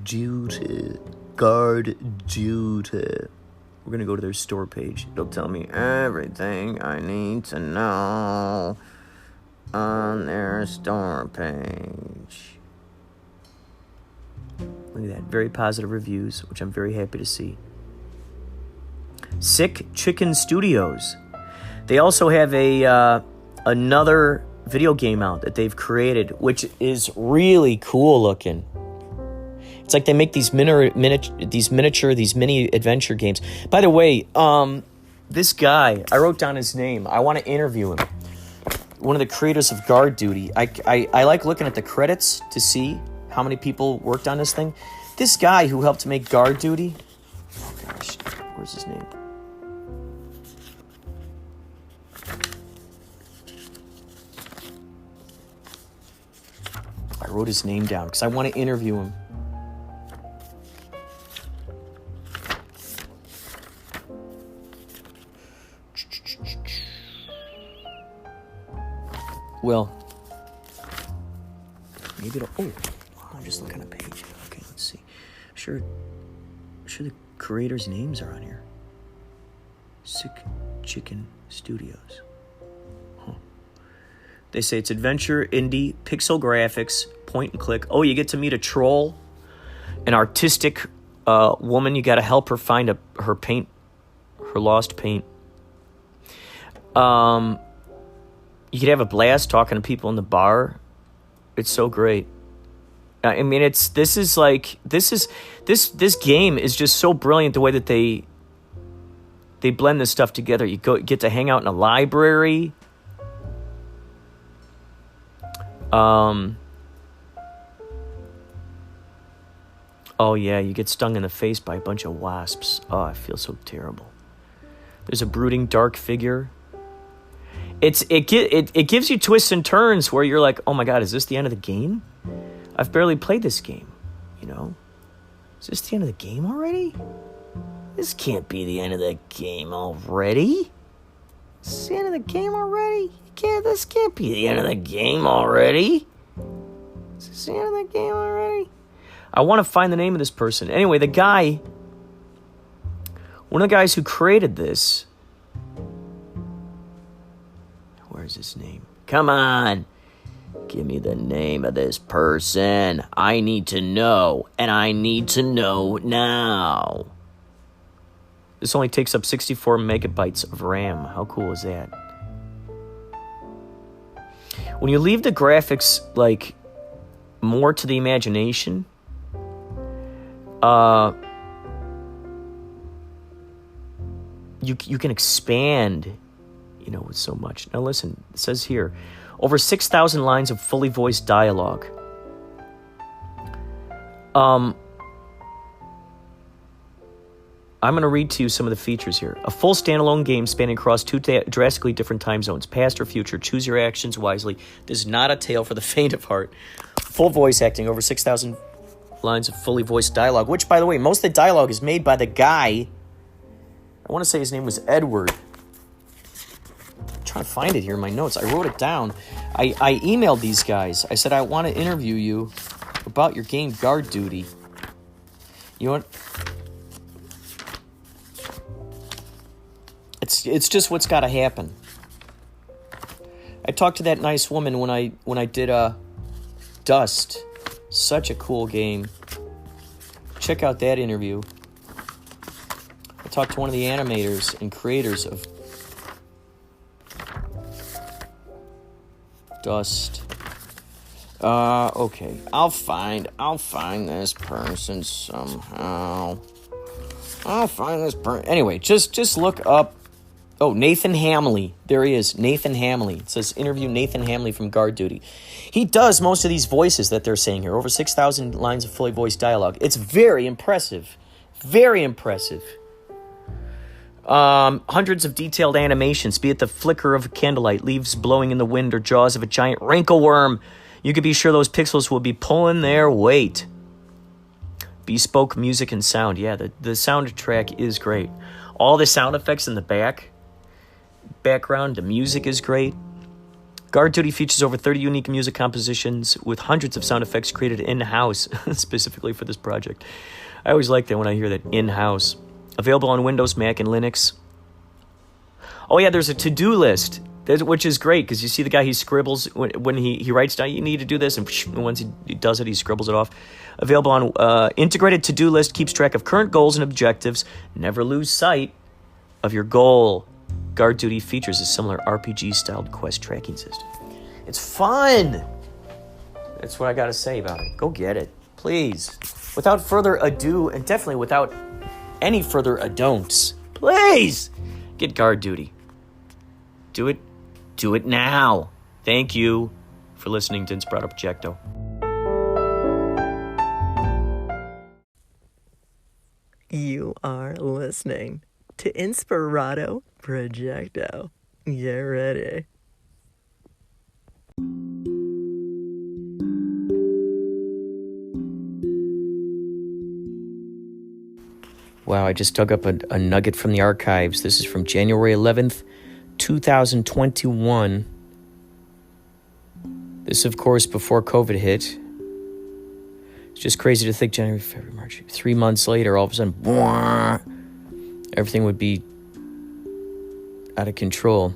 Duty. Guard Duty. We're going to go to their store page. It'll tell me everything I need to know on their store page. Look at that. Very positive reviews, which I'm very happy to see. Sick Chicken Studios. They also have another video game out that they've created, which is really cool looking. It's like they make these mini adventure games. By the way, this guy, I wrote down his name. I want to interview him. One of the creators of Guard Duty. I like looking at the credits to see how many people worked on this thing. This guy who helped make Guard Duty. Oh gosh, where's his name? I wrote his name down because I want to interview him. will. Maybe it'll... Oh, I'm just looking at a page. Okay, let's see. Sure the creators' names are on here. Sick Chicken Studios. Huh. They say it's adventure, indie, pixel graphics, point and click. Oh, you get to meet a troll, an artistic woman. You got to help her find her lost paint. You could have a blast talking to people in the bar. It's so great. I mean, this game is just so brilliant, the way that they blend this stuff together. You get to hang out in a library. Oh yeah, you get stung in the face by a bunch of wasps. Oh, I feel so terrible. There's a brooding dark figure. It gives you twists and turns where you're like, oh my God, is this the end of the game? I've barely played this game, you know? Is this the end of the game already? This can't be the end of the game already. Is this the end of the game already? This can't be the end of the game already. Is this the end of the game already? I want to find the name of this person. Anyway, one of the guys who created this, where's his name? Come on. Give me the name of this person. I need to know, and I need to know now. This only takes up 64 megabytes of RAM. How cool is that? When you leave the graphics, like, more to the imagination, you can expand, you know, with so much. Now listen, it says here, over 6,000 lines of fully voiced dialogue. I'm going to read to you some of the features here. A full standalone game spanning across two drastically different time zones, past or future. Choose your actions wisely. This is not a tale for the faint of heart. Full voice acting, over 6,000 lines of fully voiced dialogue, which, by the way, most of the dialogue is made by the guy. I want to say his name was Edward. I'm trying to find it here in my notes. I wrote it down. I emailed these guys. I said, I want to interview you about your game Guard Düty. You know what? It's just what's got to happen. I talked to that nice woman when I did Dust. Such a cool game. Check out that interview. I talked to one of the animators and creators of Dust. Okay. I'll find this person somehow. Anyway, just look up. Oh, Nathan Hamley. There he is, Nathan Hamley. It says interview Nathan Hamley from Guard Düty. He does most of these voices that they're saying here. Over 6,000 lines of fully voiced dialogue. It's very impressive. Very impressive. Hundreds of detailed animations, be it the flicker of candlelight, leaves blowing in the wind, or jaws of a giant wrinkle worm. You could be sure those pixels will be pulling their weight. Bespoke music and sound. Yeah, the soundtrack is great. All the sound effects in the background, the music is great. Guard Düty features over 30 unique music compositions with hundreds of sound effects created in-house specifically for this project. I always like that when I hear that, in-house. Available on Windows, Mac, and Linux. Oh yeah, there's a to-do list, which is great because you see the guy, he scribbles when he writes down, you need to do this, and once he does it, he scribbles it off. Available on integrated to-do list, keeps track of current goals and objectives. Never lose sight of your goal. Guard Düty features a similar RPG-styled quest tracking system. It's fun! That's what I gotta say about it. Go get it, please. Without further ado, and definitely without any further adon'ts, please get Guard Düty. Do it now. Thank you for listening to Inspirado Projecto. You are listening to Inspirado Projecto. Get ready. Wow, I just dug up a nugget from the archives. This is from January 11th, 2021. This, of course, before COVID hit. It's just crazy to think January, February, March. 3 months later, all of a sudden, everything would be out of control.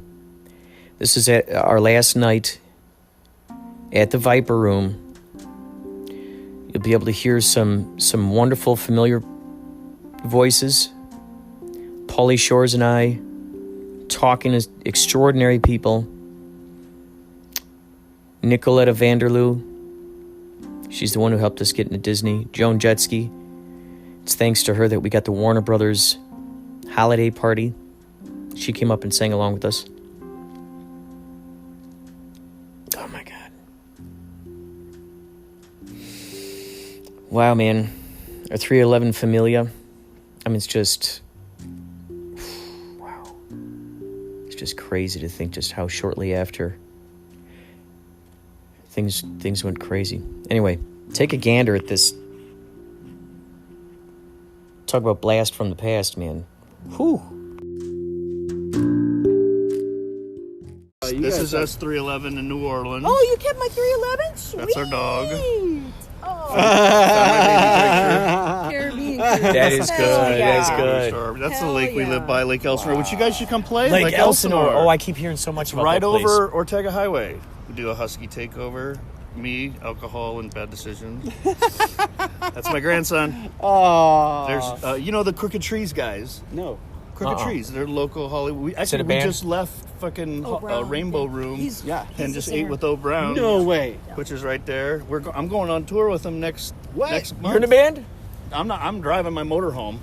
This is at our last night at the Viper Room. You'll be able to hear some wonderful, familiar voices. Pauly Shores and I talking to extraordinary people. Nicoletta Vanderloo. She's the one who helped us get into Disney. Joan Jetski. It's thanks to her that we got the Warner Brothers holiday party. She came up and sang along with us. Oh my God. Wow, man. Our 311 Familia. I mean, it's just... Wow. It's just crazy to think just how shortly after things went crazy. Anyway, take a gander at this. Talk about blast from the past, man. Whew. This is S311 in New Orleans. Oh, you kept my 311? Sweet. That's our dog. Oh. Caribbean. That is good. That is good. That's the lake we live by, Lake Elsinore, which you guys should come play. Lake Elsinore. Oh, I keep hearing so much about right that place. over Ortega Highway. We do a husky takeover. Me, alcohol, and bad decisions. That's my grandson. Oh. There's, you know the Crooked Trees guys? No. Crooked Trees. They're local Hollywood. We just left fucking Rainbow Room and just ate with O Brown. No way. Which is right there. I'm going on tour with them next month. You're in a band? I'm driving my motorhome.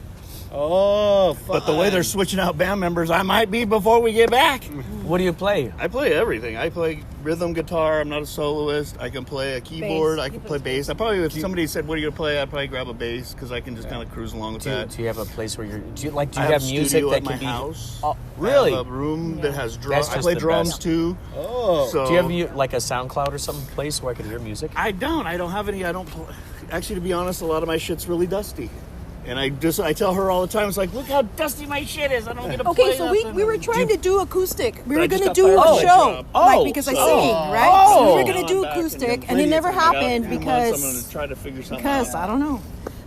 Oh, fun. But the way they're switching out band members, I might be before we get back. What do you play? I play everything. I play rhythm guitar. I'm not a soloist. I can play a keyboard. I can play bass. I probably, if somebody said, "What are you gonna play?" I'd probably grab a bass because I can just kind of cruise along with that. Do you have a place where do you I have music that at can my be? house. Oh, really? I have a room that has drums. That's I play just the drums best. too. Oh. So Do you have like a SoundCloud or some place where I could hear music? I don't have any. I don't. Actually, to be honest, a lot of my shit's really dusty. And I tell her all the time, it's like, look how dusty my shit is. I don't get to play Okay, so we nothing. were trying to do acoustic. We I were just going to got do fired a from my show, job. because I so- sing, right? So we were going I'm to do back and acoustic, and plenty it never of time. I got happened a few months. I'm because going to try to figure something I don't know.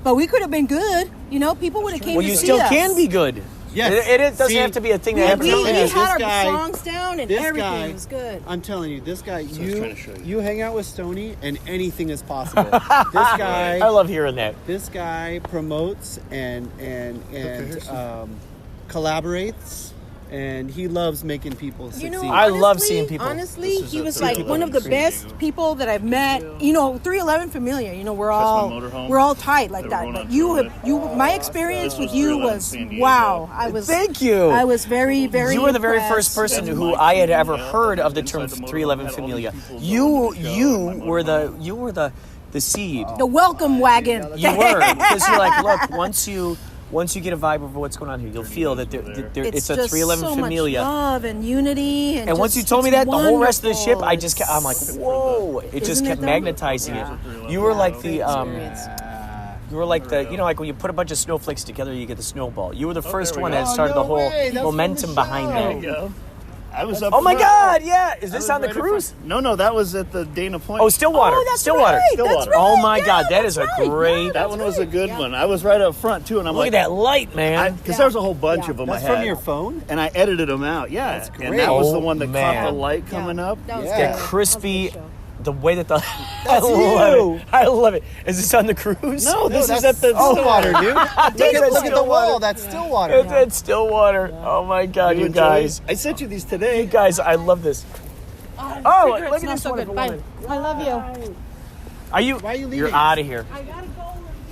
But we could have been good. You know, people would have came Well, to you see still us. can be good. Yes. It doesn't See, have to be a thing that We happens. telling you, had this our guy- songs down and this everything guy- was good. I'm telling you, this guy, I was trying to show you. you hang out with Stoney and anything is possible. This guy, I love hearing that. this guy promotes and collaborates, and he loves making people succeed. You know, I love honestly- seeing people. Honestly, This is he a was like 311 one of the San best Diego. people that I've met. You know, 311 Familia. You know, we're my all motorhome. tight like They were that. going But on you, tour my experience This with was you 311 was San Diego. wow. Thank you. I was very, very. You were the very impressed. first person That's who my I had team, ever yeah. heard of the Inside term the motorhome 311 had all Familia. these people You going to the show in my were motorhome. the seed. The welcome wagon. You were, because you're like, look, once you get a vibe of what's going on here, you'll feel that it's a just 311 so Familia. much love and unity, and And once you just- told me it's that, the whole rest of the ship, wonderful. I'm like, whoa! It just Isn't kept it though? magnetizing Yeah. it. You were like the Experience. you were like the, like when you put a bunch of snowflakes together, you get the snowball. You were the first there we one go. that started Oh, the whole no way. That's from momentum the behind show. There that. you go. I was up Oh my front. God! Yeah, is I this was on the right up cruise? front. No, that was at the Dana Point. Oh, Stillwater. Oh, that's Stillwater. right. Stillwater. That's right. Oh my Yeah, God, that is that's a right. great. Yeah, That one was a good Yeah. one. I was right up front too, and I'm Look like, at that light, man. because there was a whole bunch Yeah. of them. That's I had. from your phone? And I edited them out. Yeah, That's and great. that was the Oh, one that man. caught the light coming up. That was Yeah. good. That crispy, That was a good show. the way that the. That's I love you. it. I love it. Is this on the cruise? No, this that's is at the Stillwater, dude. Look at the Stillwater. wall. That's Stillwater. It's at Stillwater. Oh my God, you enjoy guys. it? I sent you these You today. guys, I love this. Oh, look at this wonderful woman. I love you. Are you? Why are you You're leaving? out of here.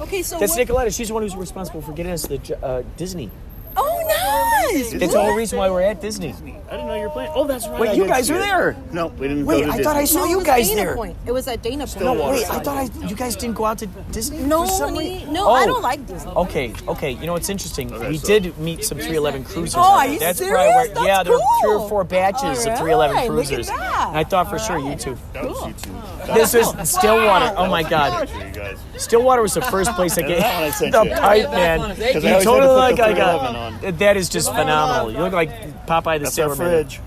Okay, so That's what? Nicoletta. She's the one who's responsible for getting us to Disney. Oh, nice. It's the whole reason why we're at Disney. I didn't know you were playing. Oh, that's right. Wait, I you did guys see were it. there. No, we didn't Wait, go to I thought I Disney. saw No, it you was guys Dana there. Point. It was at Dana Point. Stillwater. Wait, I thought you guys didn't go out to Disney. No, for some honey. reason? No, I don't like Disney. Okay. You know what's interesting? Okay, we so- did meet some 311 cruisers. Oh, out are there. you That's serious? Where I That's yeah, there were 3 or cool. 4 batches All of right, 311 look at cruisers. that. And I thought for sure you two. That was you two. This is Stillwater. Oh my God. You guys. Stillwater was the first place I That gave one I sent the you. pipe, man. Because I You always had to totally put like the I 311 got. on. That is just phenomenal. You look like Popeye the That's our Sailor Man. fridge.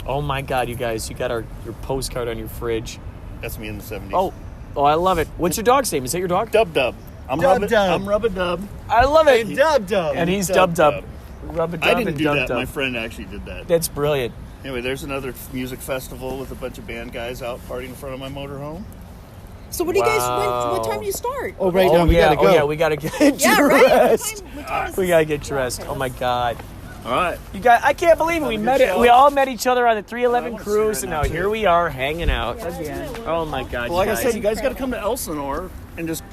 Oh my God, you guys, you got your postcard on your fridge. That's me in the 70s. Oh, I love it. What's your dog's name? Is that your dog? Dub Dub. I'm Rub-a-Dub. I love it. Dub. And he's Dub Dub. Rub-a-dub I didn't and do Dub that. Dub. My friend actually did that. That's brilliant. Anyway, there's another music festival with a bunch of band guys out partying in front of my motorhome. So what do you guys? What time do you start? Oh, right now we gotta go. Oh, yeah, we gotta get dressed. We gotta get dressed. Oh my God. All right. You guys, I can't believe it. We all met each other on the 311 cruise, and now here we are hanging out again. Oh my God. Well, like I said, you guys got to come to Elsinore and just,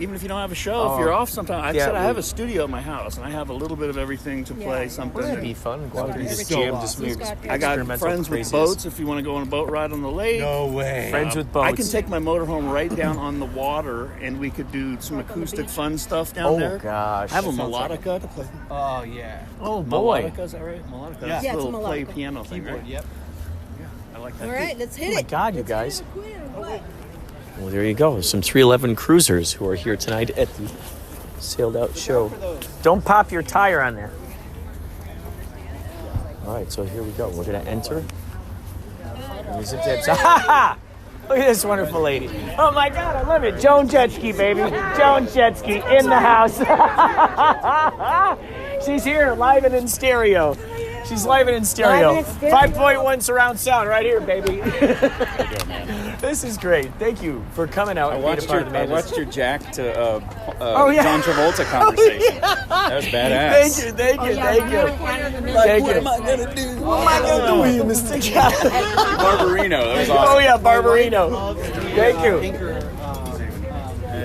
even if you don't have a show, if you're off sometime. I have a studio at my house, and I have a little bit of everything to play something. It'd be fun. Go out there and just jam, just I got friends with boats if you want to go on a boat ride on the lake. No way. Friends with boats. I can take my motorhome right down on the water, and we could do some acoustic fun stuff down there. Oh gosh. I have a melodica to play. Oh, yeah. Oh boy. Melodica, is that right? Melodica. Yeah. That's Yeah, a it's a little play melodica. piano thing, right? Yep. I like that. All right, let's hit Oh my it. God, you guys. Well, there you go. Some 311 cruisers who are here tonight at the Sailed Out show. Don't pop your tire on there. All right, so here we go. We're going to enter. Zip, zip, zip. Ha ha! Look at this wonderful lady. Oh my God, I love it. Joan Jetski, baby. Joan Jetski in the house. She's here, live and in stereo. She's live and in stereo. 5.1 surround sound right here, baby. This is great. Thank you for coming out and being a part of the I madness. watched your Jack to yeah. John Travolta conversation. That was badass. Thank you. What am I gonna do? What am I gonna do with you, Mr. John? Barbarino. That was awesome. Oh yeah, Barbarino. Thank you.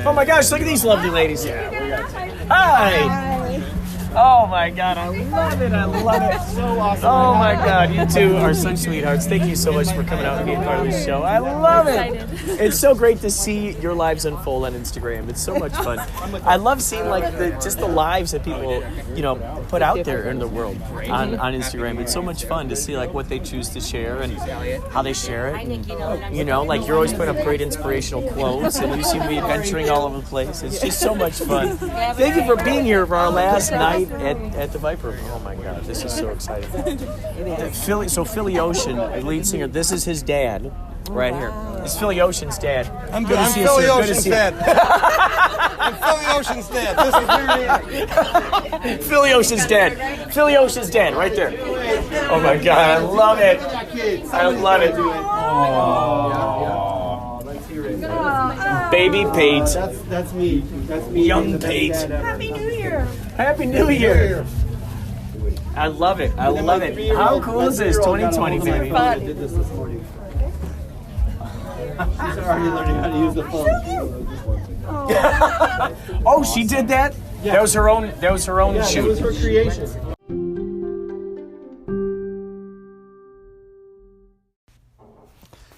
Oh my gosh, look at these lovely ladies. Hi. Oh my God, I love it. So awesome. Oh my God, you two are such sweethearts. Thank you so much for coming out and being part of this show. I love it. It's so great to see your lives unfold on Instagram. It's so much fun. I love seeing like just the lives that people, put out there in the world on Instagram. It's so much fun to see like what they choose to share and how they share it. And, like you're always putting up great inspirational quotes and you seem to be adventuring all over the place. It's just so much fun. Thank you for being here for our last night at the Viper. Oh my God, this is so exciting. Philly Ocean, lead singer, this is his dad right here. It's Philly Ocean's dad. I'm Good to see you, Philly sir. Good to Ocean's see you. dad. I'm Philly Ocean's dad. This is Philly Ocean's dad. Philly Ocean's dad, right there. Oh my God, I love it. I love it. Baby Pate. That's me. That's me. Young Pate. Happy New Year. Happy New Year. I love it. I love it. How cool is this? 2020, baby. I did this morning. She's already learning how to use the phone. Oh, she did that? That was her own. That was her own It shoot. was her creation.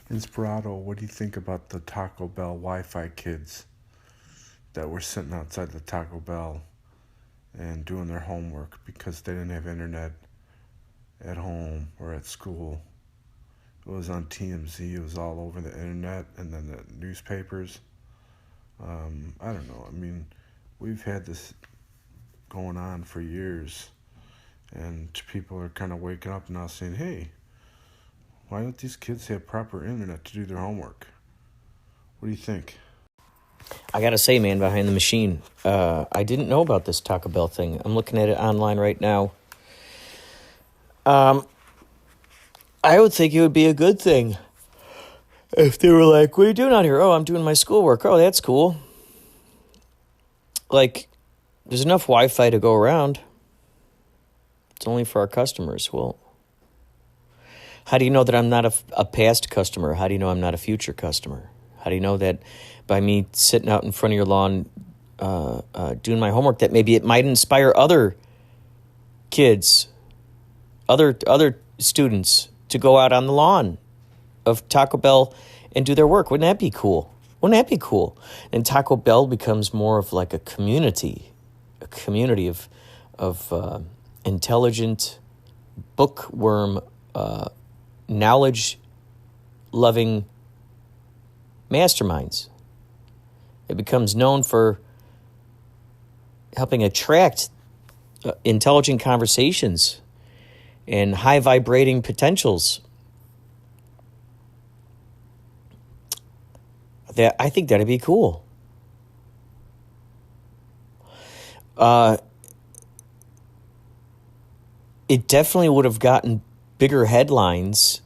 Inspirado, what do you think about the Taco Bell Wi-Fi kids that were sitting outside the Taco Bell and doing their homework because they didn't have internet at home or at school? It was on TMZ. It was all over the internet and then the newspapers. I don't know. I mean, we've had this going on for years, and people are kind of waking up now saying, hey, why don't these kids have proper internet to do their homework? What do you think? I gotta say, man, behind the machine, I didn't know about this Taco Bell thing. I'm looking at it online right now. I would think it would be a good thing if they were like, what are you doing out here? Oh, I'm doing my schoolwork. Oh, that's cool. Like, there's enough Wi-Fi to go around. It's only for our customers. Well, how do you know that I'm not a past customer? How do you know I'm not a future customer? How do you know that by me sitting out in front of your lawn doing my homework, that maybe it might inspire other kids, other students to go out on the lawn of Taco Bell and do their work? Wouldn't that be cool? Wouldn't that be cool? And Taco Bell becomes more of like a community of intelligent, bookworm, knowledge-loving masterminds. It becomes known for helping attract intelligent conversations and high-vibrating potentials. I think that'd be cool. It definitely would have gotten bigger headlines.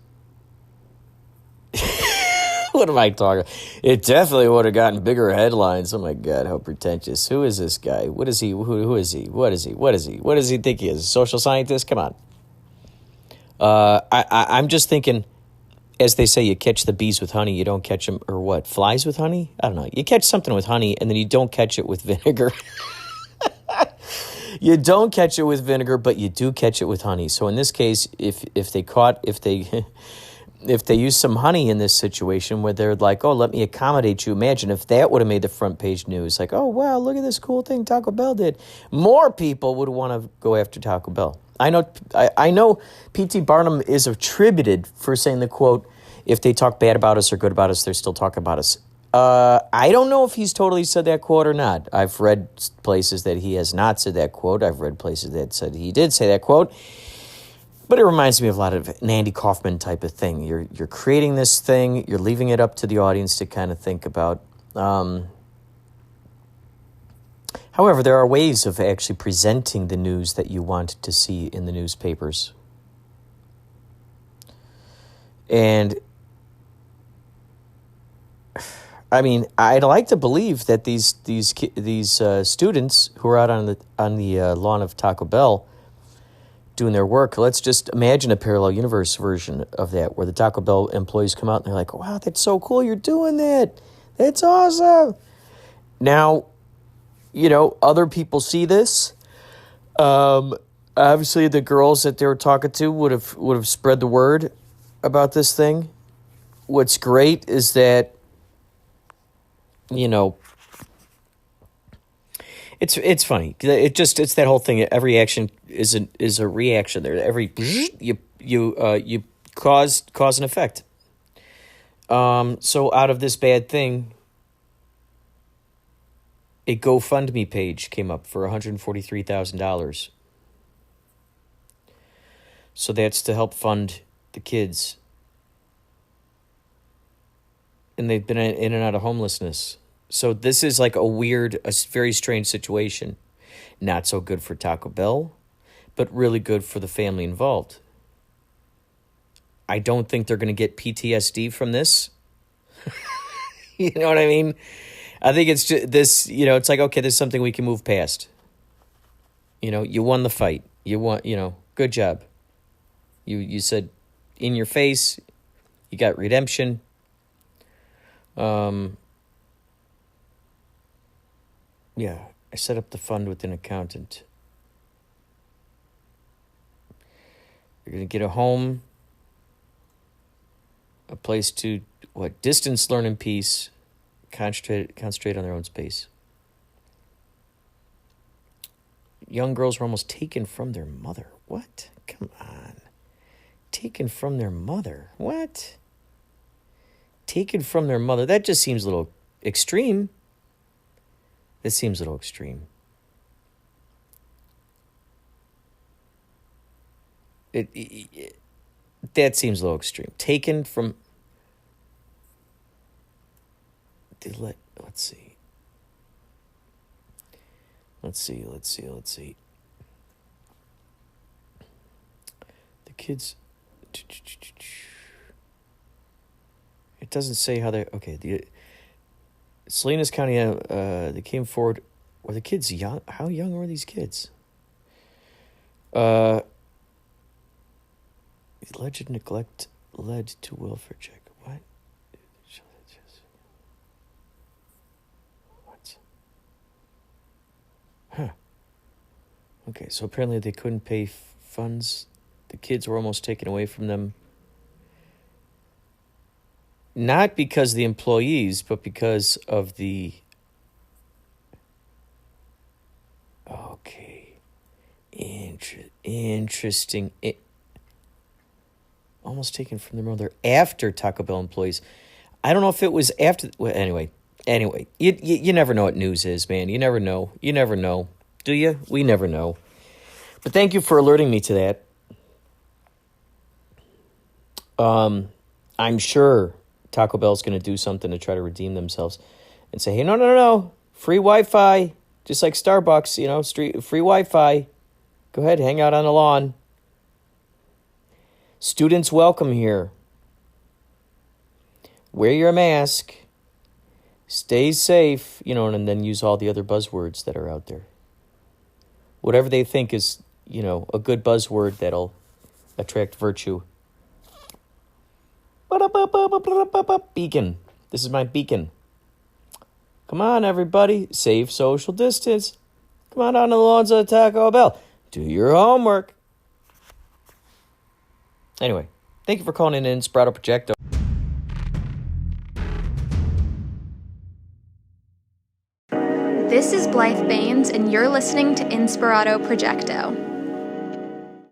What am I talking? It definitely would have gotten bigger headlines. Oh my God, how pretentious. Who is this guy? What is he? Who is he? What is he? What is he? What does he think he is? A social scientist? Come on. I'm just thinking, as they say, you catch the bees with honey, you don't catch them, or what, flies with honey? I don't know. You catch something with honey, and then you don't catch it with vinegar. You don't catch it with vinegar, but you do catch it with honey. So in this case, if they use some honey in this situation where they're like, oh, let me accommodate you. Imagine if that would have made the front page news. Like, oh, wow, look at this cool thing Taco Bell did. More people would want to go after Taco Bell. I know P.T. Barnum is attributed for saying the quote, if they talk bad about us or good about us, they're still talking about us. I don't know if he's totally said that quote or not. I've read places that he has not said that quote. I've read places that said he did say that quote. But it reminds me of a lot of an Andy Kaufman type of thing. You're creating this thing. You're leaving it up to the audience to kind of think about. However, there are ways of actually presenting the news that you want to see in the newspapers. And I mean, I'd like to believe that these students who are out on the lawn of Taco Bell doing their work, let's just imagine a parallel universe version of that, where the Taco Bell employees come out and they're like, wow, that's so cool, you're doing that. That's awesome. Now, other people see this. Obviously, the girls that they were talking to would have spread the word about this thing. What's great is that, it's funny. It's that whole thing. Every action is a reaction. There, every you cause an effect. So out of this bad thing, a GoFundMe page came up for $143,000. So that's to help fund the kids. And they've been in and out of homelessness. So this is like a very strange situation. Not so good for Taco Bell, but really good for the family involved. I don't think they're going to get PTSD from this. You know what I mean? I think it's just this, it's like, okay, this is something we can move past. You won the fight. You won, good job. You said in your face, you got redemption. Yeah, I set up the fund with an accountant. You're going to get a home, a place to, distance, learn in peace, concentrate on their own space. Young girls were almost taken from their mother. What? Come on. Taken from their mother. What? Taken from their mother. That just seems a little extreme. That seems a little extreme. That seems a little extreme. Taken from... Let's see. The kids... It doesn't say how they... Okay, the Salinas County, they came forward... Were the kids young? How young were these kids? Alleged neglect led to welfare check. What? What? Huh. Okay, so apparently they couldn't pay funds. The kids were almost taken away from them. Not because of the employees, but because of the... Okay. Interesting. Almost taken from their mother after Taco Bell employees. I don't know if it was after... Well, anyway. You never know what news is, man. You never know. Do you? We never know. But thank you for alerting me to that. I'm sure Taco Bell's going to do something to try to redeem themselves and say, hey, no, free Wi-Fi, just like Starbucks, free Wi-Fi. Go ahead, hang out on the lawn. Students welcome here. Wear your mask. Stay safe, and then use all the other buzzwords that are out there. Whatever they think is, a good buzzword that'll attract virtue. Beacon. This is my beacon. Come on, everybody. Safe social distance. Come on down to the lawns of the Taco Bell. Do your homework. Anyway, thank you for calling in Inspirado Projecto. This is Blythe Baines, and you're listening to Inspirado Projecto.